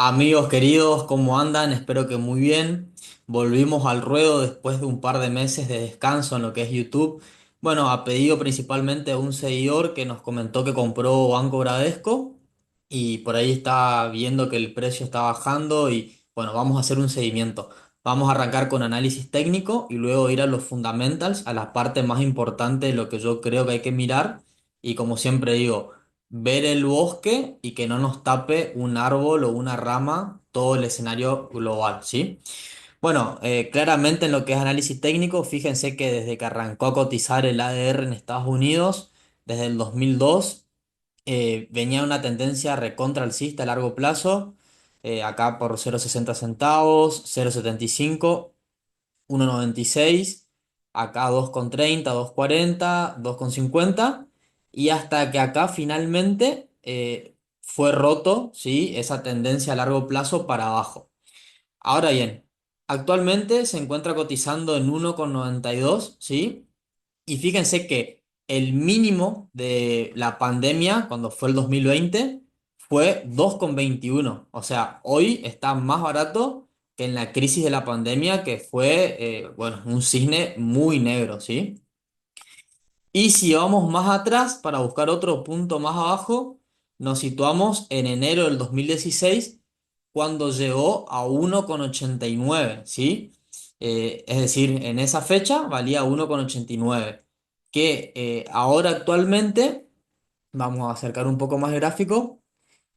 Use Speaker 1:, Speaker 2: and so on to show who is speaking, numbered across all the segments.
Speaker 1: Amigos queridos, ¿cómo andan? Espero que muy bien. Volvimos al ruedo después de un par de meses de descanso en lo que es YouTube. Bueno, a pedido principalmente de un seguidor que nos comentó que compró Banco Bradesco y por ahí está viendo que el precio está bajando y bueno, vamos a hacer un seguimiento. Vamos a arrancar con análisis técnico y luego ir a los fundamentals, a la parte más importante de lo que yo creo que hay que mirar. Y como siempre digo, ver el bosque y que no nos tape un árbol o una rama todo el escenario global, ¿sí? Bueno, claramente en lo que es análisis técnico, fíjense que desde que arrancó a cotizar el ADR en Estados Unidos, desde el 2002, venía una tendencia recontra alcista a largo plazo, acá por 0,60 centavos, 0,75, 1,96, acá 2,30, 2,40, 2,50 y hasta que acá finalmente fue roto, ¿sí? Esa tendencia a largo plazo para abajo. Ahora bien, actualmente se encuentra cotizando en 1,92, ¿sí? Y fíjense que el mínimo de la pandemia, cuando fue el 2020, fue 2,21. O sea, hoy está más barato que en la crisis de la pandemia, que fue, bueno, un cisne muy negro, ¿sí? Y si vamos más atrás, para buscar otro punto más abajo, nos situamos en enero del 2016, cuando llegó a 1,89, ¿sí? Es decir, en esa fecha valía 1,89, que ahora actualmente, vamos a acercar un poco más el gráfico,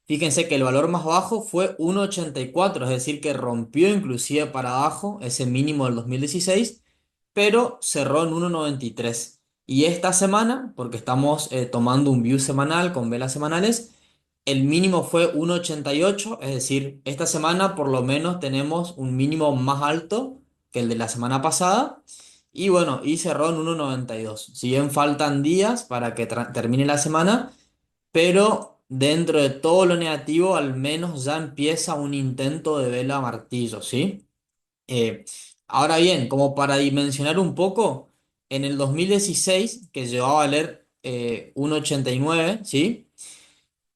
Speaker 1: fíjense que el valor más bajo fue 1,84, es decir, que rompió inclusive para abajo ese mínimo del 2016, pero cerró en 1,93. Y esta semana, porque estamos tomando un view semanal con velas semanales, el mínimo fue 1,88, es decir, esta semana por lo menos tenemos un mínimo más alto que el de la semana pasada. Y bueno, y cerró en 1,92. Si bien faltan días para que termine la semana, pero dentro de todo lo negativo, al menos ya empieza un intento de vela martillo, ¿sí? Eh, Ahora bien, como para dimensionar un poco, en el 2016, que llegó a valer 1,89, ¿sí?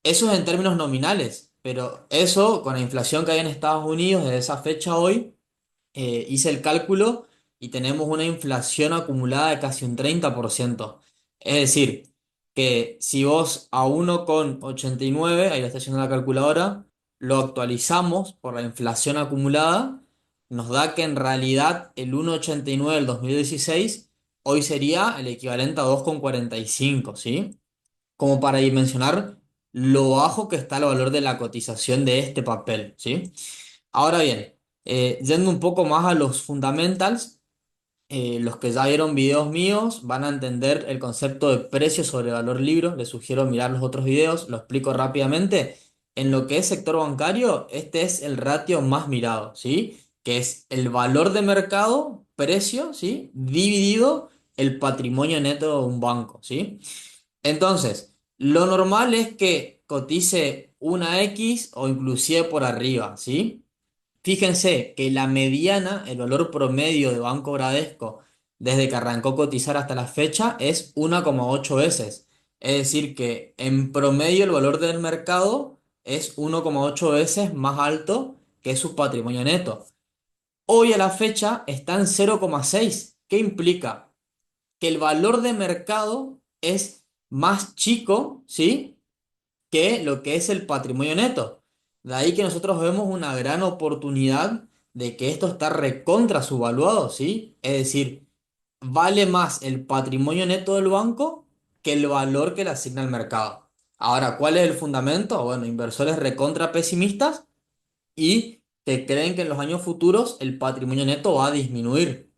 Speaker 1: Eso es en términos nominales, pero eso con la inflación que hay en Estados Unidos desde esa fecha a hoy, hice el cálculo y tenemos una inflación acumulada de casi un 30%. Es decir, que si vos a 1,89, ahí lo está haciendo la calculadora, lo actualizamos por la inflación acumulada, nos da que en realidad el 1,89 del 2016 hoy sería el equivalente a 2,45, ¿sí? Como para dimensionar lo bajo que está el valor de la cotización de este papel, ¿sí? Ahora bien, yendo un poco más a los fundamentals, los que ya vieron videos míos van a entender el concepto de precio sobre valor libro. Les sugiero mirar los otros videos, lo explico rápidamente. En lo que es sector bancario, este es el ratio más mirado, ¿sí? Que es el valor de mercado, precio, ¿sí? Dividido el patrimonio neto de un banco, ¿sí? Entonces, lo normal es que cotice una X o inclusive por arriba, ¿sí? Fíjense que la mediana, el valor promedio de Banco Bradesco desde que arrancó a cotizar hasta la fecha es 1,8 veces. Es decir, que en promedio el valor del mercado es 1,8 veces más alto que su patrimonio neto. Hoy a la fecha está en 0,6. ¿Qué implica? Que el valor de mercado es más chico, ¿sí? Que lo que es el patrimonio neto. De ahí que nosotros vemos una gran oportunidad de que esto está recontra subvaluado, ¿sí? Es decir, vale más el patrimonio neto del banco que el valor que le asigna el mercado. Ahora, ¿cuál es el fundamento? Bueno, inversores recontra pesimistas y que creen que en los años futuros el patrimonio neto va a disminuir.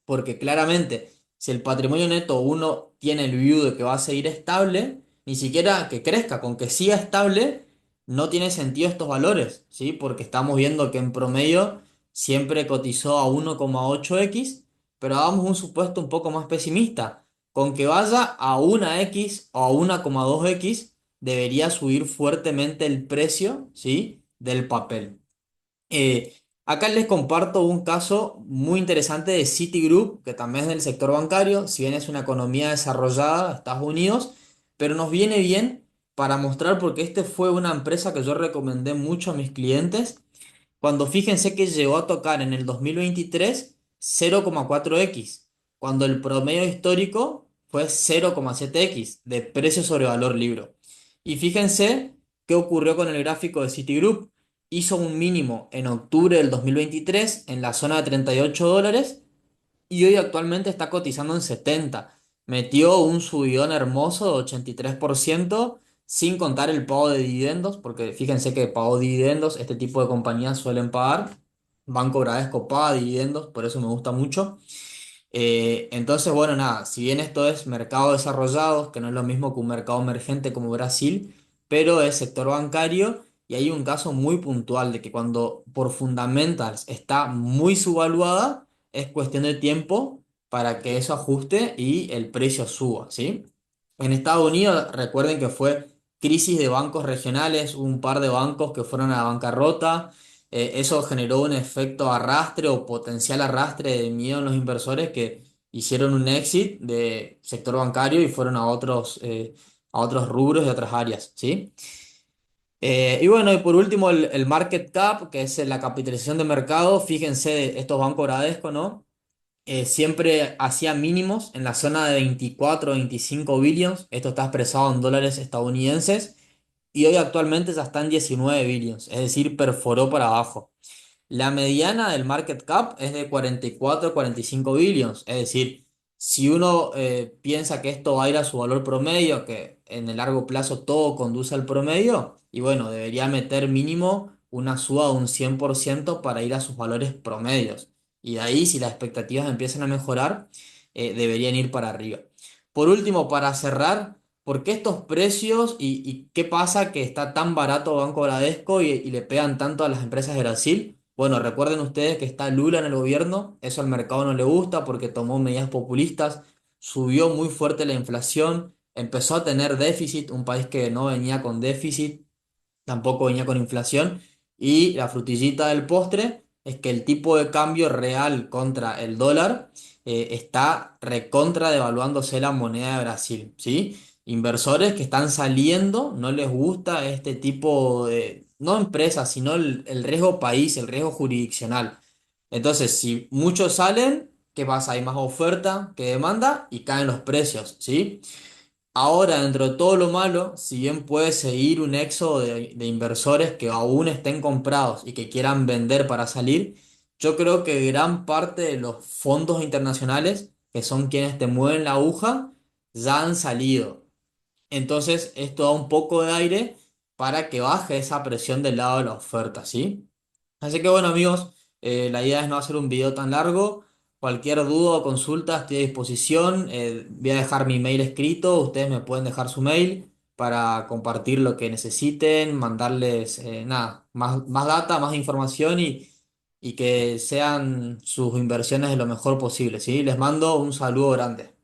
Speaker 1: Porque claramente, si el patrimonio neto uno tiene el view de que va a seguir estable, ni siquiera que crezca, con que siga estable, no tiene sentido estos valores, ¿sí? Porque estamos viendo que en promedio siempre cotizó a 1,8x, pero hagamos un supuesto un poco más pesimista. Con que vaya a una x o a 1,2x, debería subir fuertemente el precio, ¿sí? Del papel. Acá les comparto un caso muy interesante de Citigroup, que también es del sector bancario, si bien es una economía desarrollada de Estados Unidos, pero nos viene bien para mostrar porque este fue una empresa que yo recomendé mucho a mis clientes cuando fíjense que llegó a tocar en el 2023 0,4x, cuando el promedio histórico fue 0,7x de precio sobre valor libro. Y fíjense qué ocurrió con el gráfico de Citigroup. Hizo un mínimo en octubre del 2023 en la zona de $38 y hoy actualmente está cotizando en 70. Metió un subidón hermoso de 83% sin contar el pago de dividendos, porque fíjense que pago dividendos, este tipo de compañías suelen pagar. Banco Bradesco paga dividendos, por eso me gusta mucho. Entonces, bueno, nada, si bien esto es mercado desarrollado, que no es lo mismo que un mercado emergente como Brasil, pero es sector bancario y hay un caso muy puntual de que cuando por fundamentals está muy subvaluada, es cuestión de tiempo para que eso ajuste y el precio suba, ¿sí? En Estados Unidos, recuerden que fue crisis de bancos regionales, hubo un par de bancos que fueron a la bancarrota. Eso generó un efecto arrastre o potencial arrastre de miedo en los inversores que hicieron un exit de sector bancario y fueron a otros rubros y otras áreas, ¿sí? Y bueno, y por último el market cap, que es la capitalización de mercado. Fíjense, estos bancos Bradesco, ¿no? Siempre hacía mínimos en la zona de 24 25 billions. Esto está expresado en dólares estadounidenses. Y hoy actualmente ya está en 19 billions, es decir, perforó para abajo. La mediana del market cap es de 44 45 billions. Es decir, si uno piensa que esto va a ir a su valor promedio, que en el largo plazo todo conduce al promedio, y bueno, debería meter mínimo una suba de un 100% para ir a sus valores promedios. Y de ahí, si las expectativas empiezan a mejorar, deberían ir para arriba. Por último, para cerrar, ¿por qué estos precios y qué pasa que está tan barato Banco Bradesco y le pegan tanto a las empresas de Brasil? Bueno, recuerden ustedes que está Lula en el gobierno, eso al mercado no le gusta porque tomó medidas populistas, subió muy fuerte la inflación, empezó a tener déficit, un país que no venía con déficit, tampoco venía con inflación, y la frutillita del postre es que el tipo de cambio real contra el dólar está recontra devaluándose la moneda de Brasil, ¿sí? Inversores que están saliendo, no les gusta este tipo de, no empresas, sino el riesgo país, el riesgo jurisdiccional. Entonces, si muchos salen, ¿qué pasa? Hay más oferta que demanda y caen los precios, ¿sí? Ahora, dentro de todo lo malo, si bien puede seguir un éxodo de inversores que aún estén comprados y que quieran vender para salir, yo creo que gran parte de los fondos internacionales, que son quienes te mueven la aguja, ya han salido. Entonces, esto da un poco de aire para que baje esa presión del lado de la oferta, ¿sí? Así que bueno amigos, la idea es no hacer un video tan largo. Cualquier duda o consulta estoy a disposición. Voy a dejar mi mail escrito. Ustedes me pueden dejar su mail para compartir lo que necesiten, mandarles nada, más data, más información y que sean sus inversiones de lo mejor posible, ¿sí? Les mando un saludo grande.